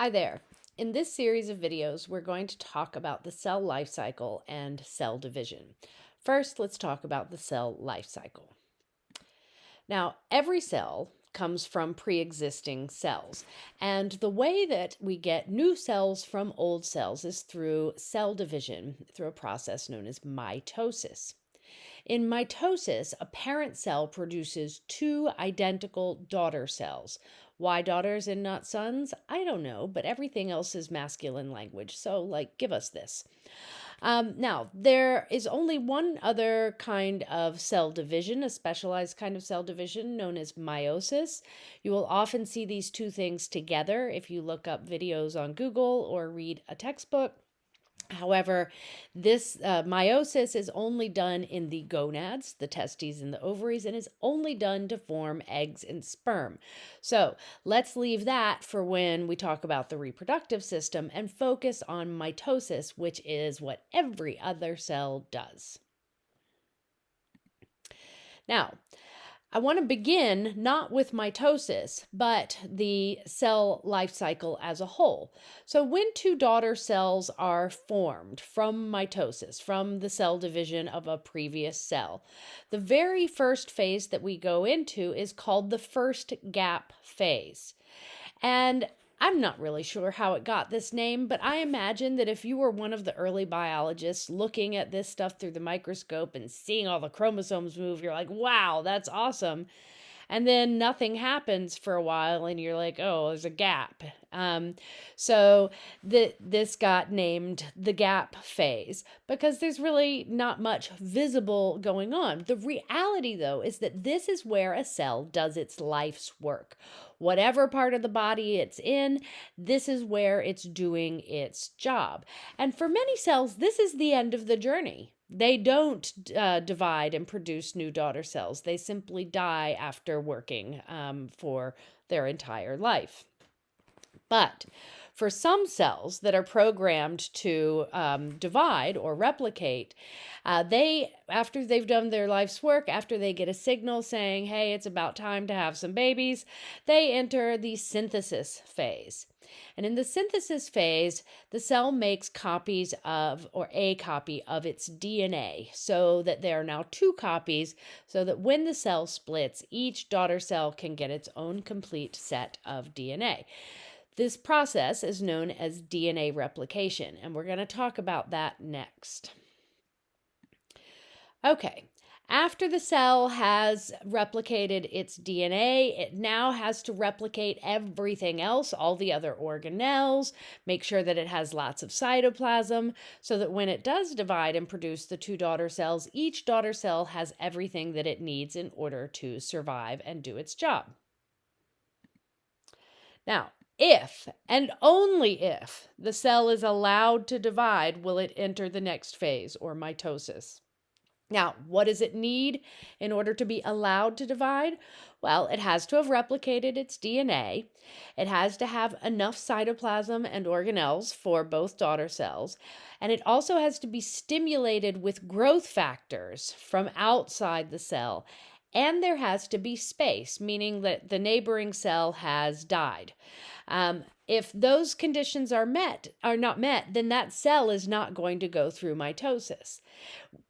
Hi there. In this series of videos, we're going to talk about the cell life cycle and cell division. First, let's talk about the cell life cycle. Now, every cell comes from pre-existing cells, and the way that we get new cells from old cells is through cell division, through a process known as mitosis. In mitosis, a parent cell produces two identical daughter cells. Why daughters and not sons? I don't know, but everything else is masculine language. So, give us this. Now, there is only one other kind of cell division, a specialized kind of cell division known as meiosis. You will often see these two things together if you look up videos on Google or read a textbook. However, this meiosis is only done in the gonads, the testes and the ovaries, and is only done to form eggs and sperm. So let's leave that for when we talk about the reproductive system and focus on mitosis, which is what every other cell does. Now, I want to begin not with mitosis, but the cell life cycle as a whole. So when two daughter cells are formed from mitosis, from the cell division of a previous cell, the very first phase that we go into is called the first gap phase. And I'm not really sure how it got this name, but I imagine that if you were one of the early biologists looking at this stuff through the microscope and seeing all the chromosomes move, you're like, wow, that's awesome. And then nothing happens for a while and you're like, oh, there's a gap. So this got named the gap phase because there's really not much visible going on. The reality, though, is that this is where a cell does its life's work. Whatever part of the body it's in, this is where it's doing its job. And for many cells, this is the end of the journey. They don't divide and produce new daughter cells. They simply die after working for their entire life. But for some cells that are programmed to divide or replicate, after they've done their life's work, after they get a signal saying, hey, it's about time to have some babies, they enter the synthesis phase. And in the synthesis phase, the cell makes copies of, or a copy of its DNA, so that there are now two copies, so that when the cell splits, each daughter cell can get its own complete set of DNA. This process is known as DNA replication, and we're going to talk about that next. Okay. After the cell has replicated its DNA, it now has to replicate everything else, all the other organelles, make sure that it has lots of cytoplasm, so that when it does divide and produce the two daughter cells, each daughter cell has everything that it needs in order to survive and do its job. Now, if and only if the cell is allowed to divide, will it enter the next phase, or mitosis. Now, what does it need in order to be allowed to divide? Well, it has to have replicated its DNA. It has to have enough cytoplasm and organelles for both daughter cells. And it also has to be stimulated with growth factors from outside the cell. And there has to be space, meaning that the neighboring cell has died. If those conditions are not met, then that cell is not going to go through mitosis.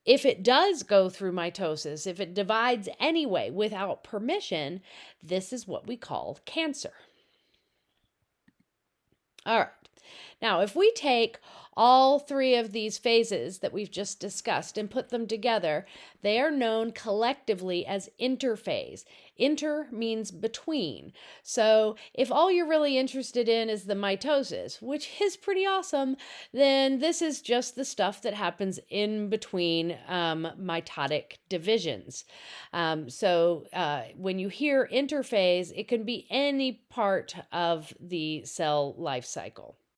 If it does go through mitosis, if it divides anyway without permission, this is what we call cancer. All right. Now, if we take all three of these phases that we've just discussed and put them together, they are known collectively as interphase. Inter means between. So if all you're really interested in is the mitosis, which is pretty awesome, then this is just the stuff that happens in between mitotic divisions. When you hear interphase, it can be any part of the cell life cycle.